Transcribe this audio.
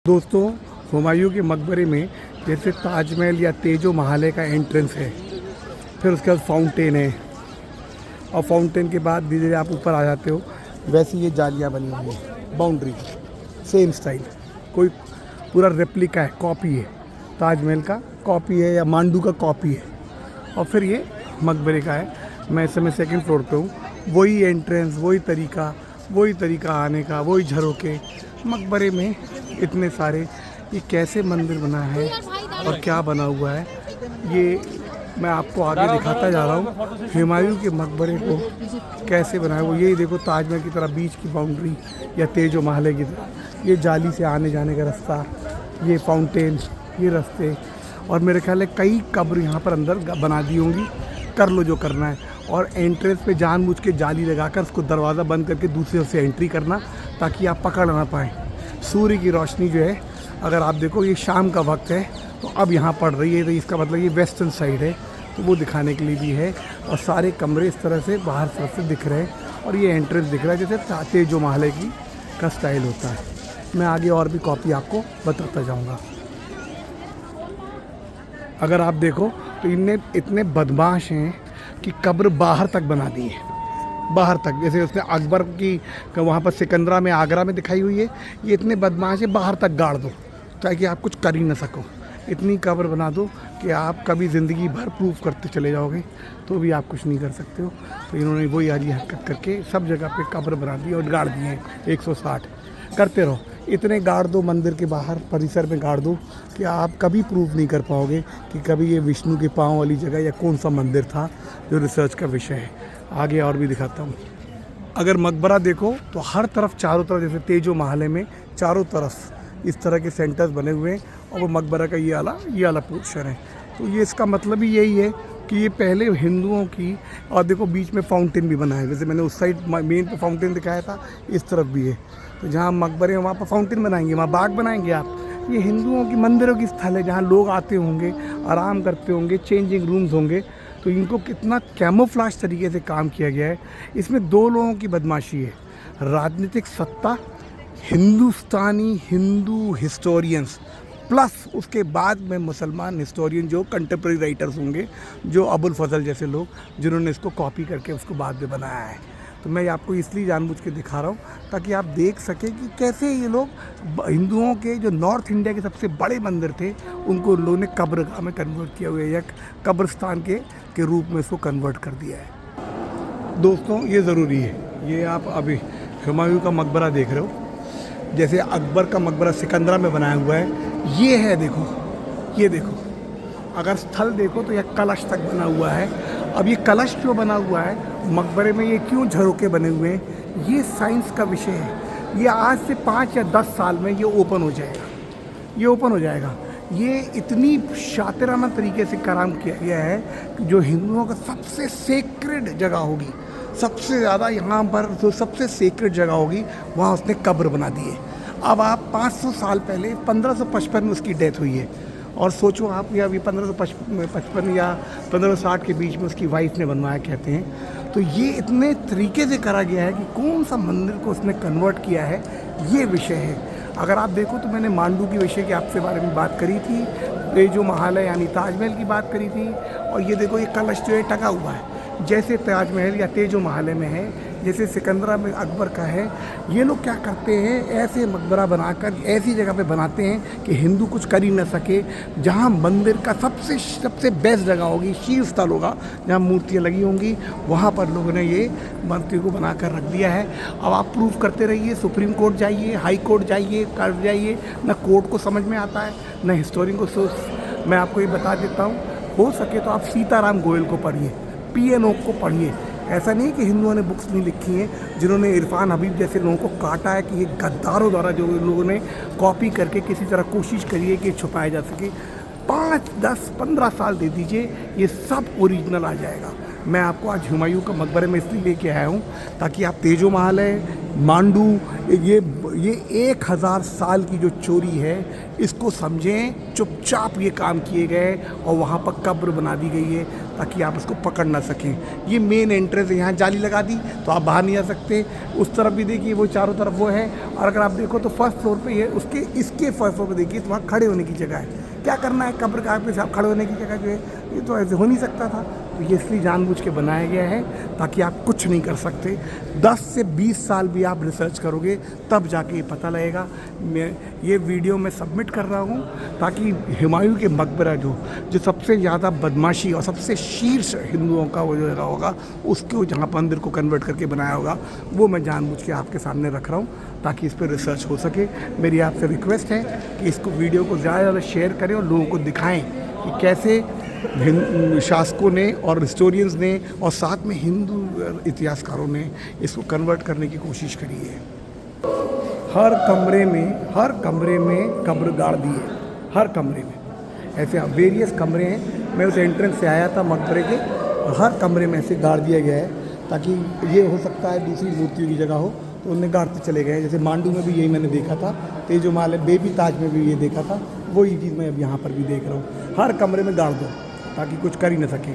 दोस्तों, हुमायूं के मकबरे में जैसे ताजमहल या तेजो महाल का एंट्रेंस है, फिर उसके बाद फाउंटेन है और फाउंटेन के बाद धीरे धीरे आप ऊपर आ जाते हो। वैसे ये जालियाँ बनी हुई हैं, बाउंड्री सेम स्टाइल, कोई पूरा रेप्लिका है, कॉपी है, ताजमहल का कॉपी है या मांडू का कॉपी है। और फिर ये मकबरे का है। मैं इस समय सेकंड फ्लोर पे हूँ। वही एंट्रेंस, वही तरीका आने का, वही झरोके। मकबरे में इतने सारे, ये कैसे मंदिर बना है और क्या बना हुआ है, ये मैं आपको आगे दिखाता जा रहा हूँ। हुमायूं के मकबरे को कैसे बनाया, वो यही देखो, ताजमहल की तरह बीच की बाउंड्री या तेजो महल की तरह ये जाली से आने जाने का रास्ता, ये फाउंटेन, ये रास्ते। और मेरे ख्याल है कई कब्र यहाँ पर अंदर बना दी होंगी। कर लो जो करना है। और एंट्रेंस पे जानबूझ के जाली लगाकर उसको दरवाज़ा बंद करके दूसरे से एंट्री करना, ताकि आप पकड़ ना पाएँ। सूर्य की रोशनी जो है, अगर आप देखो ये शाम का वक्त है तो अब यहाँ पड़ रही है, तो इसका मतलब ये वेस्टर्न साइड है, तो वो दिखाने के लिए भी है। और सारे कमरे इस तरह से बाहर तरफ से दिख रहे हैं और ये एंट्रेंस दिख रहा है जैसे तेजो महल की का स्टाइल होता है। मैं आगे और भी कॉपी आपको बताता जाऊँगा। अगर आप देखो तो इनने इतने बदमाश हैं कि कब्र बाहर तक बना दी है, बाहर तक। जैसे उसने अकबर की वहाँ पर सिकंदरा में, आगरा में दिखाई हुई है, ये इतने बदमाश है, बाहर तक गाड़ दो ताकि आप कुछ कर ही ना सको। इतनी कब्र बना दो कि आप कभी ज़िंदगी भर प्रूफ करते चले जाओगे तो भी आप कुछ नहीं कर सकते हो। तो इन्होंने वही आजी हरकत करके सब जगह पे कब्र बना दी और गाड़ दिए हैं 160। करते रहो, इतने गाड़ दो मंदिर के बाहर, परिसर में गाड़ दो कि आप कभी प्रूफ नहीं कर पाओगे कि कभी ये विष्णु के पाँव वाली जगह या कौन सा मंदिर था, जो रिसर्च का विषय है। आगे और भी दिखाता हूँ। अगर मकबरा देखो तो हर तरफ, चारों तरफ, जैसे तेजो महल में चारों तरफ इस तरह के सेंटर्स बने हुए हैं और वो मकबरा का ये वाला पोर्शन है। तो ये इसका मतलब ही यही है कि ये पहले हिंदुओं की। और देखो बीच में फाउंटेन भी बना है, जैसे मैंने उस साइड मेन पे फाउंटेन दिखाया था, इस तरफ भी है। तो जहाँ मकबरे हैं वहाँ पर फाउंटेन बनाएंगे, वहाँ बाग बनाएंगे आप। ये हिंदुओं की मंदिरों की स्थल है जहाँ लोग आते होंगे, आराम करते होंगे, चेंजिंग रूम्स होंगे। तो इनको कितना कैमोफ्लाज तरीके से काम किया गया है। इसमें दो लोगों की बदमाशी है, राजनीतिक सत्ता, हिंदुस्तानी हिंदू हिस्टोरियंस, प्लस उसके बाद में मुसलमान हिस्टोरियन जो कंटेम्प्रेरी राइटर्स होंगे, जो अबुल फजल जैसे लोग, जिन्होंने इसको कॉपी करके उसको बाद में बनाया है। तो मैं आपको इसलिए जानबूझ के दिखा रहा हूँ ताकि आप देख सकें कि कैसे ये लोग हिंदुओं के जो नॉर्थ इंडिया के सबसे बड़े मंदिर थे, उनको लोगों ने कब्रगाह में कन्वर्ट किया हुआ है, या कब्रिस्तान के रूप में इसको कन्वर्ट कर दिया है। दोस्तों, ये ज़रूरी है, ये आप अभी हुमायूं का मकबरा देख रहे हो, जैसे अकबर का मकबरा सिकंदरा में बनाया हुआ है। ये है, देखो, ये देखो, अगर स्थल देखो तो यह कलश तक बना हुआ है। अब ये कलश क्यों बना हुआ है मकबरे में, ये क्यों झरोके बने हुए हैं, ये साइंस का विषय है। ये आज से 5 या 10 साल में ये ओपन हो जाएगा, ये ओपन हो जाएगा। ये इतनी शातिराना तरीके से काम किया गया है कि जो हिंदुओं का सबसे सेक्रेड जगह होगी, सबसे ज़्यादा यहाँ पर जो सबसे सेक्रेड जगह होगी, वहाँ उसने कब्र बना दी है। अब आप 500 साल पहले 1555 में उसकी डेथ हुई है, और सोचो आप, या अभी 1555 या 1560 के बीच में उसकी वाइफ ने बनवाया कहते हैं। तो ये इतने तरीके से करा गया है कि कौन सा मंदिर को उसने कन्वर्ट किया है, ये विषय है। अगर आप देखो तो मैंने मांडू के विषय के आपसे बारे में बात करी थी, तेजो महल है यानी ताजमहल की बात करी थी। और ये देखो, ये कलश जो है टका हुआ है, जैसे ताजमहल या तेजो महल में है, जैसे सिकंदरा में अकबर का है। ये लोग क्या करते हैं, ऐसे मकबरा बनाकर ऐसी जगह पे बनाते हैं कि हिंदू कुछ कर ही ना सके। जहाँ मंदिर का सबसे बेस्ट जगह होगी, शीर्ष स्थल होगा, जहाँ मूर्तियाँ लगी होंगी, वहाँ पर लोगों ने ये मूर्ति को बना कर रख दिया है। अब आप प्रूफ करते रहिए, सुप्रीम कोर्ट जाइए, हाई कोर्ट जाइए, कर जाइए, ना कोर्ट को समझ में आता है, ना हिस्टोरियन को। मैं आपको ये बता देता हूँ, हो सके तो आप सीताराम गोयल को पढ़िए, PNO को पढ़िए। ऐसा नहीं कि हिंदुओं ने बुक्स नहीं लिखी हैं, जिन्होंने इरफान हबीब जैसे लोगों को काटा है, कि ये गद्दारों द्वारा जो लोगों ने कॉपी करके किसी तरह कोशिश करी है कि छुपाया जा सके। 5, 10, 15 साल दे दीजिए, ये सब ओरिजिनल आ जाएगा। मैं आपको आज हुमायूं का मकबरे में इसलिए लेके आया हूँ ताकि आप तेजो महल है, मांडू, ये 1000 साल की जो चोरी है इसको समझें। चुपचाप ये काम किए गए और वहाँ पर कब्र बना दी गई है ताकि आप इसको पकड़ ना सकें। ये मेन एंट्रेंस है, यहाँ जाली लगा दी तो आप बाहर नहीं आ सकते। उस तरफ भी देखिए, वो चारों तरफ वो है। और अगर आप देखो तो फर्स्ट फ्लोर पे ये इसके फर्स्ट फ्लोर पे देखिए तो वहाँ खड़े होने की जगह है। क्या करना है कब्र का पे साहब, खड़े होने की जगह जो है ये तो ऐसे हो नहीं सकता था। तो ये इसलिए जानबूझ के बनाया गया है ताकि आप कुछ नहीं कर सकते। 10 से 20 साल भी आप रिसर्च करोगे तब जाके ये पता लगेगा। मैं ये वीडियो में सबमिट कर रहा हूँ ताकि हुमायूं के मकबरा जो सबसे ज़्यादा बदमाशी और सबसे शीर्ष हिंदुओं का वो जो जगह होगा उसको जहाँ मंदिर को कन्वर्ट करके बनाया होगा, वो मैं जानबूझ के आपके सामने रख रहा हूँ ताकि इस पर रिसर्च हो सके। मेरी आपसे रिक्वेस्ट है कि इसको वीडियो को ज़्यादा से ज़्यादा शेयर करें और लोगों को दिखाएं कि कैसे शासकों ने और हिस्टोरियंस ने और साथ में हिंदू इतिहासकारों ने इसको कन्वर्ट करने की कोशिश करी है। हर कमरे में कब्र गाड़ दी है, हर कमरे में। ऐसे वेरियस कमरे हैं। मैं उस एंट्रेंस से आया था मकबरे के और हर कमरे में ऐसे गाड़ दिया गया है ताकि ये हो सकता है दूसरी मूर्तियों की जगह हो तो उन्हें गाड़ते चले गए। जैसे मांडू में भी यही मैंने देखा था, तेजो महल बेबी ताज में भी ये देखा था, वही चीज़ मैं अब यहाँ पर भी देख रहा हूँ। हर कमरे में गाड़ दो ताकि कुछ कर ही ना सके।